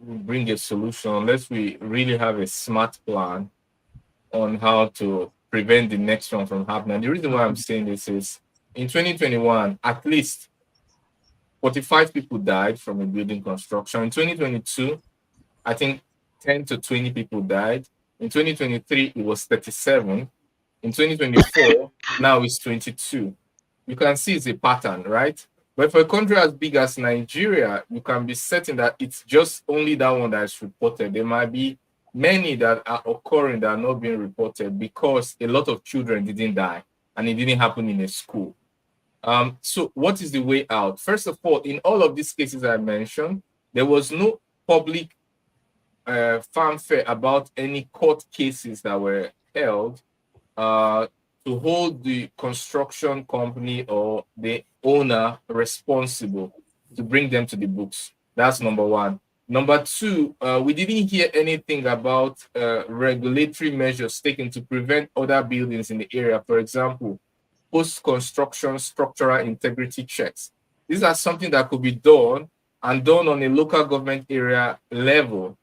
bring a solution unless we really have a smart plan on how to prevent the next one from happening. The reason why I'm saying this is in 2021, at least 45 people died from a building construction. In 2022, I think 10 to 20 people died. In 2023, it was 37. In 2024, now it's 22. You can see it's a pattern, right? But for a country as big as Nigeria, you can be certain that it's just only that one that is reported. There might be many that are occurring that are not being reported because a lot of children didn't die and it didn't happen in a school. So what is the way out? First of all, in all of these cases I mentioned, there was no public fanfare about any court cases that were held to hold the construction company or the owner responsible to bring them to the books. That's number one. Number two, we didn't hear anything about regulatory measures taken to prevent other buildings in the area. For example, post-construction structural integrity checks. These are something that could be done and done on a local government area level,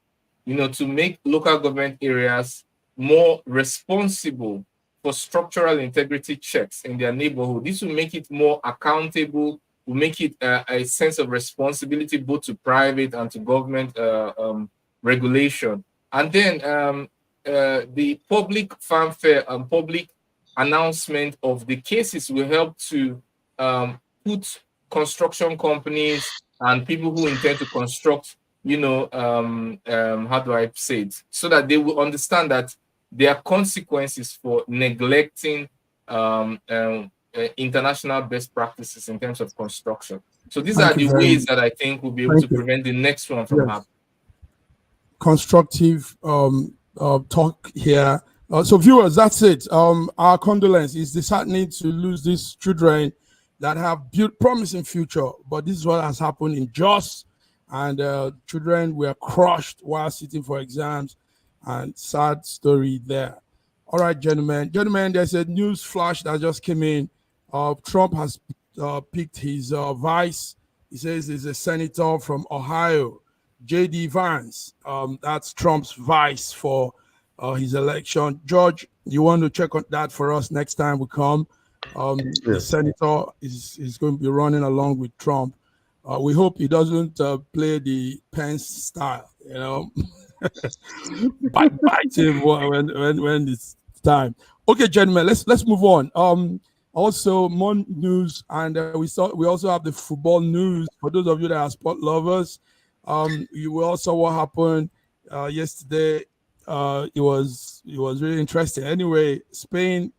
to make local government areas more responsible for structural integrity checks in their neighborhood. This will make it more accountable, will make it a sense of responsibility both to private and to government regulation. And then the public fanfare and public announcement of the cases will help to put construction companies and people who intend to construct, how do I say it, so that they will understand that there are consequences for neglecting international best practices in terms of construction. So these are the ways that I think we'll be able to prevent the next one from happening. Constructive talk here. So viewers, that's it. Our condolence is disheartening to lose these children that have built promising future, but this is what has happened in Jos, and children were crushed while sitting for exams, and sad story there. All right, gentlemen, there's a news flash that just came in. Trump has picked his vice. He says he's a senator from Ohio, J.D. Vance. That's Trump's vice for his election. George, you want to check on that for us next time we come? The senator is going to be running along with Trump. We hope he doesn't play the Pence style, bite him when it's time. Okay, gentlemen, let's move on. Also, more news, and we also have the football news for those of you that are sport lovers. You will also what happened yesterday. It was really interesting. Anyway, Spain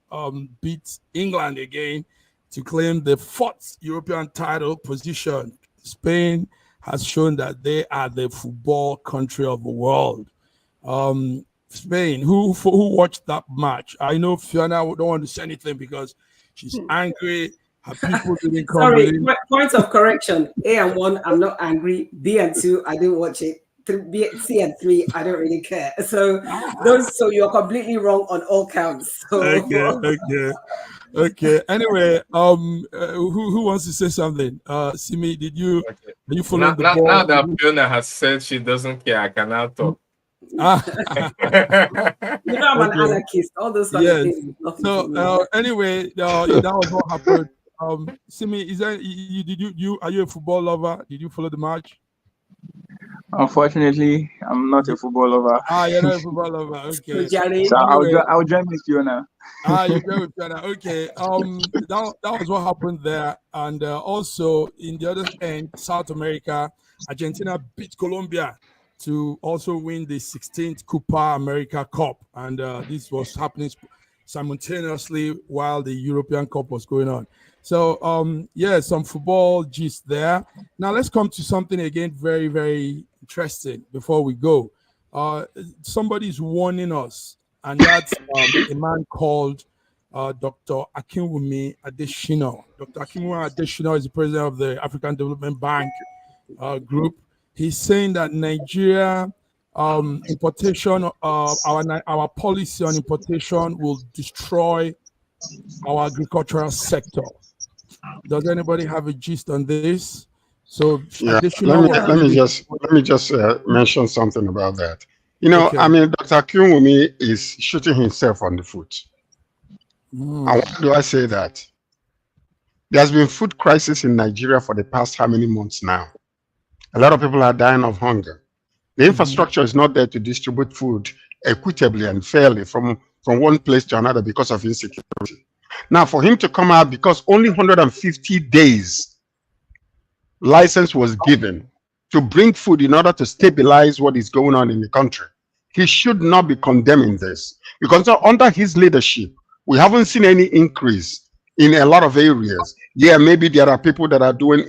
beat England again to claim the 4th European title position. Spain has shown that they are the football country of the world. Spain, who watched that match? I know Fiona don't want to say anything because she's angry. Her people didn't come. Sorry, point of correction. A and 1, I'm not angry. B and 2, I didn't watch it. C and 3, I don't really care. So you're completely wrong on all counts. So. Okay. Anyway, who wants to say something? Simi, did you follow the ball? Now that Fiona has said she doesn't care, I can now talk. I'm an anarchist. All those kind of things. So anyway, that was what happened. Simi, are you a football lover? Did you follow the match? Unfortunately, I'm not a football lover. You're not a football lover. Okay. So I'll join Miss Fiona. You join with Fiona. Okay. That was what happened there, and also in the other end, South America, Argentina beat Colombia to also win the 16th Copa America Cup, and this was happening simultaneously while the European Cup was going on. So some football gist there. Now let's come to something again very, very interesting before we go. Somebody's warning us, and that's a man called Dr. Akinwumi Adesina. Dr. Akinwumi Adesina is the president of the African Development Bank group. He's saying that Nigeria importation, our policy on importation will destroy our agricultural sector. Does anybody have a gist on this? So Yeah, additional was let me saying just mention something about that. You know, okay. I mean, Dr. Kyunwumi is shooting himself on the foot. And why do I say that? There's been food crisis in Nigeria for the past how many months now? A lot of people are dying of hunger. The infrastructure is not there to distribute food equitably and fairly from one place to another because of insecurity. Now, for him to come out because only 150 days license was given to bring food in order to stabilize what is going on in the country, he should not be condemning this, because under his leadership, we haven't seen any increase in a lot of areas. Yeah, maybe there are people that are doing,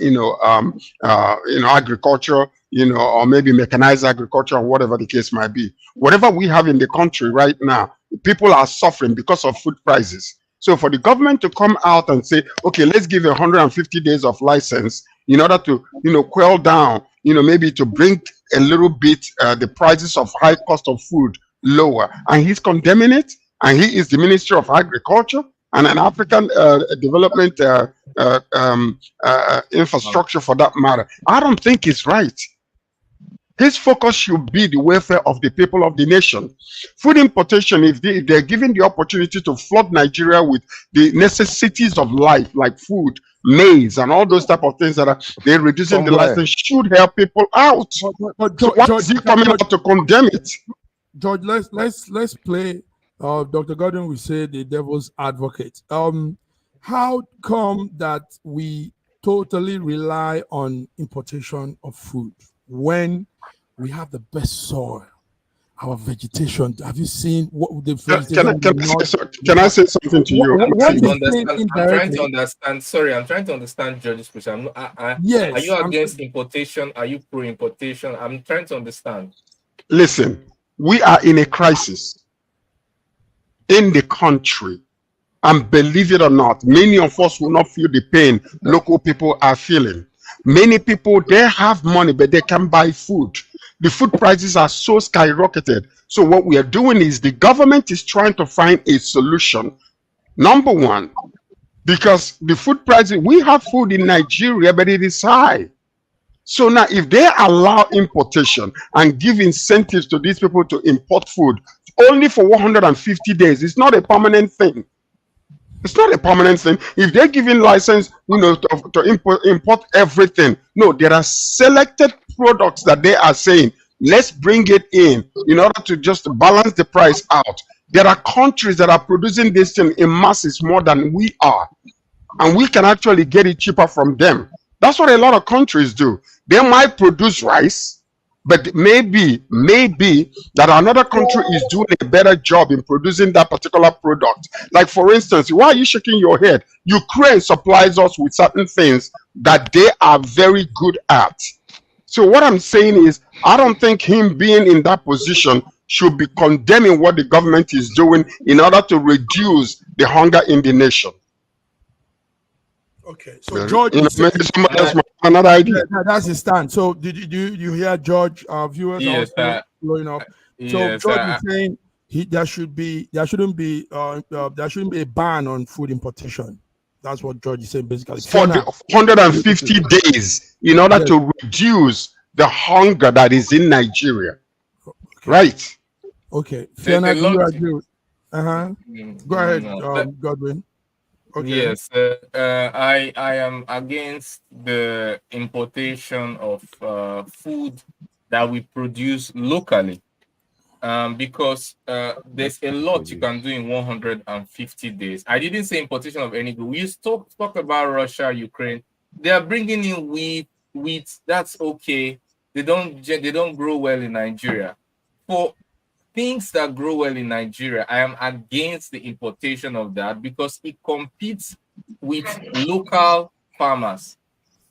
agriculture, or maybe mechanized agriculture, or whatever the case might be. Whatever we have in the country right now, people are suffering because of food prices. So for the government to come out and say, okay, let's give 150 days of license in order to, quell down, maybe to bring a little bit the prices of high cost of food lower, and he's condemning it, and he is the Ministry of Agriculture and an African development infrastructure for that matter. I don't think it's right. His focus should be the welfare of the people of the nation. Food importation, if they're given the opportunity to flood Nigeria with the necessities of life, like food, maize, and all those type of things that they're reducing the license, should help people out. But So why is he coming out to condemn it? George, let's play. Dr. Gordon will say the devil's advocate. How come that we totally rely on importation of food when we have the best soil, our vegetation? Have you seen what the vegetation? Can I say something to you? I'm trying to understand. Sorry, I'm trying to understand George's question. Yes. Are you against importation? Are you pro-importation? I'm trying to understand. Listen, we are in a crisis in the country, and believe it or not, many of us will not feel the pain local people are feeling. Many people, they have money, but they can't buy food. The food prices are so skyrocketed. So what we are doing is the government is trying to find a solution. Number one, because the food prices, we have food in Nigeria, but it is high. So now if they allow importation and give incentives to these people to import food only for 150 days, it's not a permanent thing. It's not a permanent thing. If they're giving license, to import everything, no, there are selected products that they are saying, let's bring it in order to just balance the price out. There are countries that are producing this thing in masses more than we are, and we can actually get it cheaper from them. That's what a lot of countries do. They might produce rice, but maybe that another country is doing a better job in producing that particular product. Like, for instance, why are you shaking your head? Ukraine supplies us with certain things that they are very good at. So what I'm saying is, I don't think him being in that position should be condemning what the government is doing in order to reduce the hunger in the nation. Okay, so George, maybe somebody else might have another idea. That's his stand. So did you hear George? Viewers yes, also blowing up. So yes, George is saying there shouldn't be a ban on food importation. That's what George is saying basically. For the 150 days in order to reduce the hunger that is in Nigeria. Okay. Right. Okay. Fiona, do you agree? Go ahead, Godwin. Okay. Yes, I am against the importation of food that we produce locally, because there's a lot you can do in 150 days. I didn't say importation of any good. We talk about Russia, Ukraine. They are bringing in wheat. That's okay. They don't grow well in Nigeria. For things that grow well in Nigeria, I am against the importation of that because it competes with local farmers.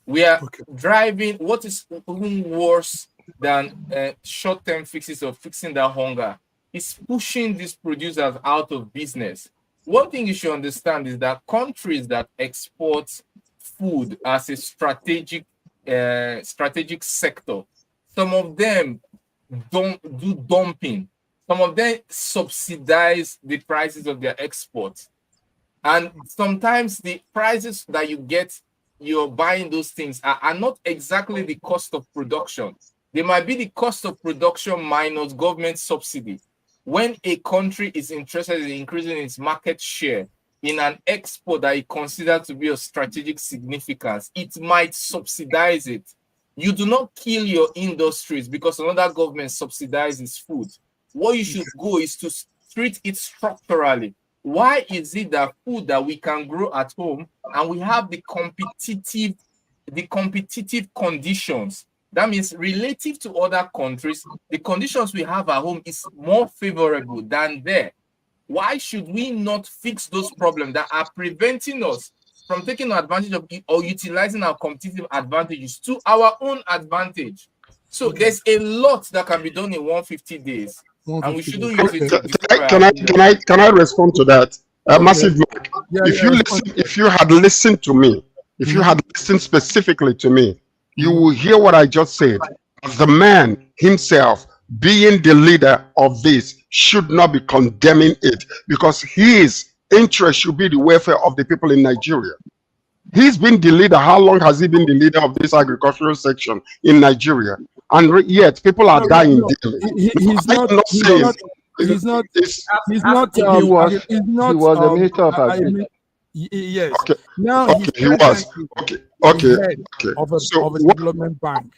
We are driving what is even worse than short-term fixes of fixing that hunger. It's pushing these producers out of business. One thing you should understand is that countries that export food as a strategic sector, some of them don't do dumping. Some of them subsidize the prices of their exports. And sometimes the prices that you're buying those things are not exactly the cost of production. They might be the cost of production minus government subsidy. When a country is interested in increasing its market share in an export that it considers to be of strategic significance, it might subsidize it. You do not kill your industries because another government subsidizes food. What you should go is to treat it structurally. Why is it that food that we can grow at home and we have the competitive conditions? That means relative to other countries, the conditions we have at home is more favorable than there. Why should we not fix those problems that are preventing us from taking advantage of it or utilizing our competitive advantages to our own advantage? So there's a lot that can be done in 150 days, and we shouldn't use it to destroy. Can I respond to that? Okay. Massive Mark. If you had listened to me, if you had listened specifically to me, you will hear what I just said. As the man himself, being the leader of this, should not be condemning it, because his interest should be the welfare of the people in Nigeria. He's been the leader. How long has he been the leader of this agricultural section in Nigeria? And yet people are dying daily. He was the minister of agriculture. Yes. Okay. Now okay, he was. Okay. Of a So development bank.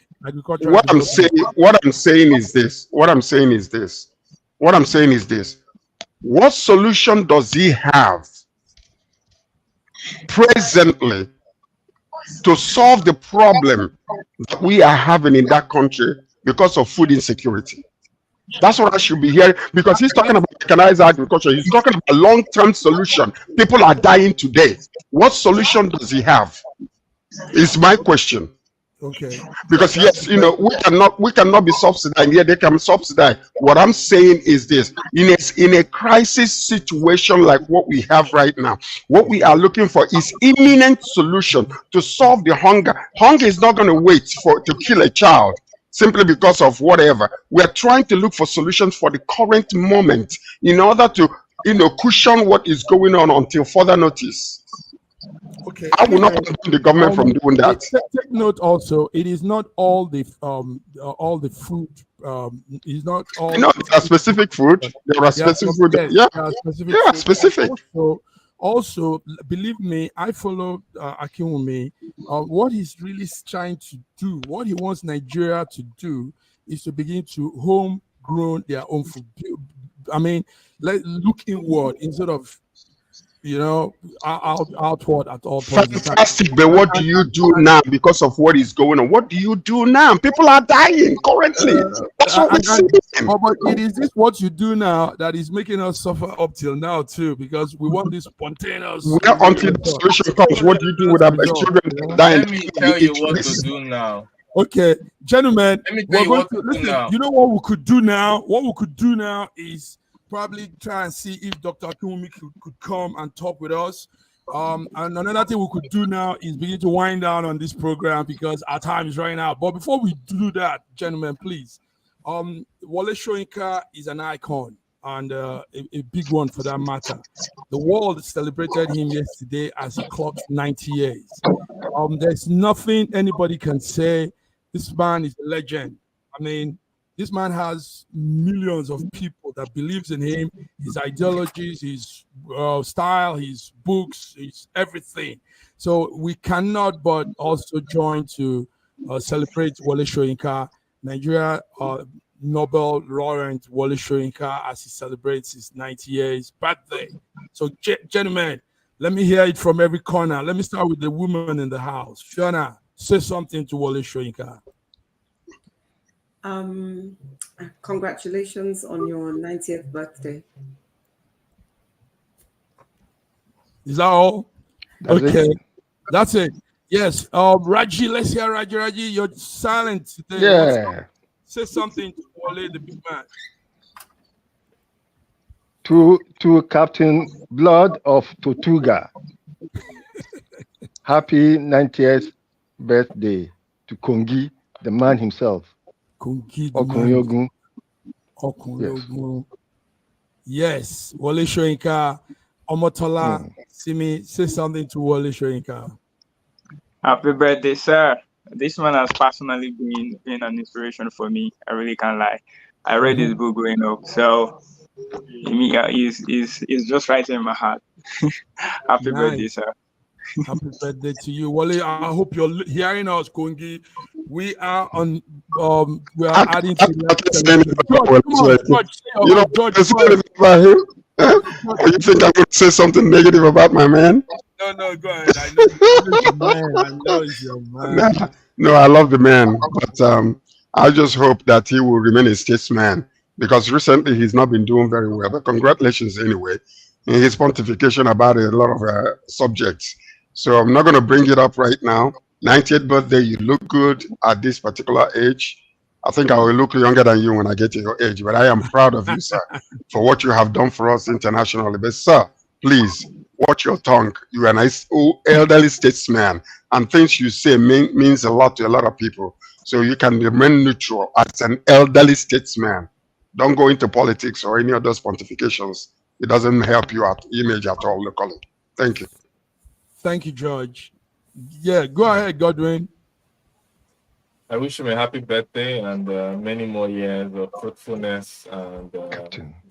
What I'm saying is this. What solution does he have presently to solve the problem that we are having in that country because of food insecurity? That's what I should be hearing, because he's talking about mechanized agriculture. He's talking about a long-term solution. People are dying today. What solution does he have? Is my question. Okay. Because yes, we cannot be subsidized. Yeah, they can subsidize. What I'm saying is this: in a crisis situation like what we have right now, what we are looking for is imminent solution to solve the hunger. Hunger is not going to wait to kill a child simply because of whatever. We are trying to look for solutions for the current moment in order to cushion what is going on until further notice. Okay. I will not prevent the government from doing that. Take note also, it is not all the food. It's not all. There are specific food. There are specific food. Specific. Also, believe me, I follow Akinwumi. What he's really trying to do, what he wants Nigeria to do, is to begin to homegrown their own food. I mean, look inward instead of outward at all points. Fantastic, but what do you do now because of what is going on? What do you do now? People are dying currently. That's what we're seeing. But it is this what you do now that is making us suffer up till now too, because we want this spontaneous. Until the solution comes, what do you do with our children dying? Let me tell you what to do now. Okay, gentlemen, let me tell you what to do now. You know what we could do now? What we could do now is probably try and see if Dr. Akinwumi could come and talk with us. And another thing we could do now is begin to wind down on this program because our time is running out. But before we do that, gentlemen, please, Wole Soyinka is an icon and a big one for that matter. The world celebrated him yesterday as he clocked 90 years. There's nothing anybody can say. This man is a legend. I mean, this man has millions of people that believes in him, his ideologies, his style, his books, his everything. So we cannot but also join to celebrate Wole Soyinka, Nigeria Nobel laureate Wole Soyinka, as he celebrates his 90 years birthday. So gentlemen, let me hear it from every corner. Let me start with the woman in the house. Fiona, say something to Wole Soyinka. Congratulations on your 90th birthday. Is that all? That's it. Yes. Raji, let's hear Raji. Raji, you're silent today. Yeah. Say something to Wole, the big man. To Captain Blood of Tortuga. Happy 90th birthday to Kongi, the man himself. Okunyogun. Yes, Wole Soyinka. Omotola Simi, say something to Wale Soyinka. Happy birthday, sir. This man has personally been an inspiration for me. I really can't lie. I read his book growing up, so he's just right in my heart. Happy birthday, sir. Happy birthday to you, Wale. I hope you're hearing us, Kongi. We are on. We are adding to George, you know, George, about him? You think I'm going to say something negative about my man? No, go ahead. I know he's your man. No, I love the man, but I just hope that he will remain a statesman, because recently he's not been doing very well. But congratulations anyway in his pontification about a lot of subjects. So I'm not going to bring it up right now. 90th birthday, you look good at this particular age. I think I will look younger than you when I get to your age, but I am proud of you, sir, for what you have done for us internationally. But sir, please watch your tongue. You are a nice elderly statesman, and things you say means a lot to a lot of people. So you can remain neutral as an elderly statesman. Don't go into politics or any of those pontifications. It doesn't help you at image at all locally. Thank you. Thank you, George. Yeah, go ahead, Godwin. I wish him a happy birthday and many more years of fruitfulness and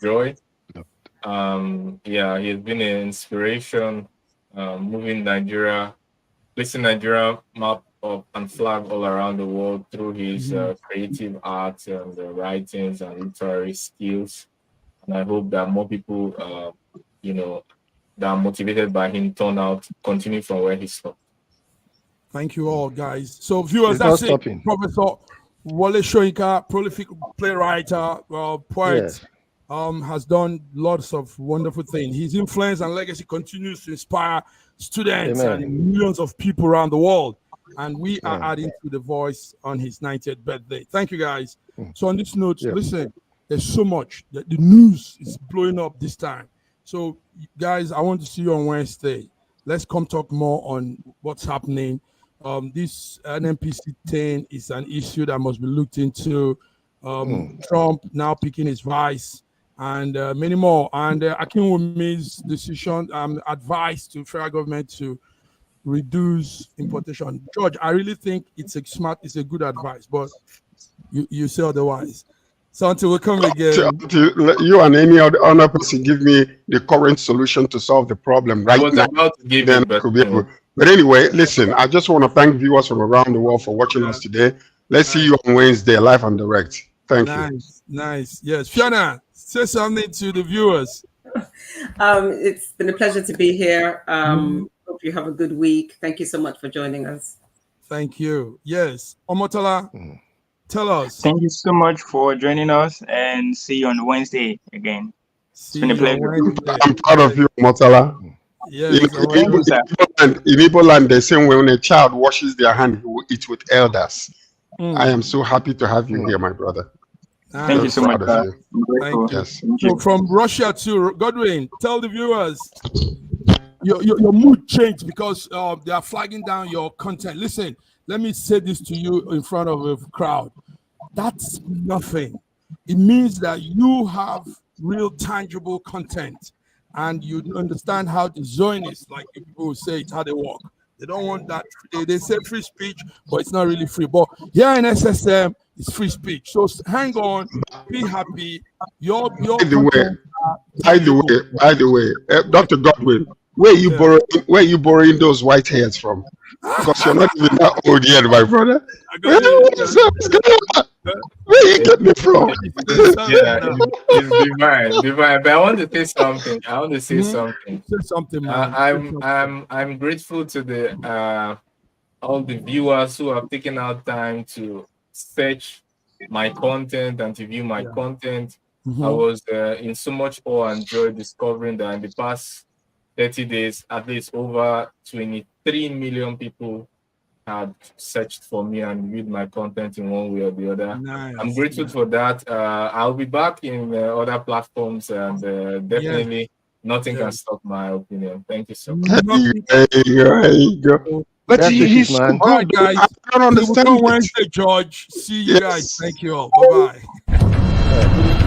joy. Yeah, he has been an inspiration, moving Nigeria, placing Nigeria map up and flag all around the world through his creative art and writings and literary skills. And I hope that more people, that are motivated by him continue from where he stopped. Thank you all, guys. So viewers, that's it. Professor Wale Soyinka, prolific playwright, poet, has done lots of wonderful things. His influence and legacy continues to inspire students and millions of people around the world. And we are adding to the voice on his 90th birthday. Thank you, guys. So on this note, listen, there's so much. The news is blowing up this time. So, guys, I want to see you on Wednesday. Let's come talk more on what's happening. This NNPC thing is an issue that must be looked into. Trump now picking his vice and many more. And Akinwumi's decision, advice to federal government to reduce importation. George, I really think it's a good advice, but you say otherwise. So until we come again, you and any other person give me the current solution to solve the problem right now. Then I could be able. But anyway, listen, I just want to thank viewers from around the world for watching us today. Let's see you on Wednesday, live and direct. Thank you. Nice. Yes, Fiona, say something to the viewers. It's been a pleasure to be here. Hope you have a good week. Thank you so much for joining us. Thank you. Yes, Omotola. Tell us. Thank you so much for joining us, and see you on Wednesday again. It's been a pleasure. I'm proud of you, Motala. Yes, in Igbo land, they say when a child washes their hand, he will eat with elders. I am so happy to have you here, my brother. Thank you so much. Thank you. Yes. So from Russia to Godwin, tell the viewers your mood changed because they are flagging down your content. Listen, let me say this to you in front of a crowd. That's nothing. It means that you have real tangible content and you understand how the Zionists, like people say, it's how they work. They don't want that. They say free speech, but it's not really free. But here in SSM, it's free speech. So hang on, be happy. By the way, Dr. Godwin, where are you borrowing those white hairs from? Because you're not even that old yet, my brother. Where you getting it from? It's divine. But I want to say something. Say something, man. I'm grateful to the all the viewers who have taken out time to search my content and to view my content. I was in so much awe and joy discovering that in the past 30 days, at least over 23 million people had searched for me and viewed my content in one way or the other. Nice. I'm grateful for that. I'll be back in other platforms, and definitely nothing can stop my opinion. Thank you so much. There you go. But he's so good. All right, guys. I don't understand. Wednesday, George. See you guys. Thank you all. Bye-bye.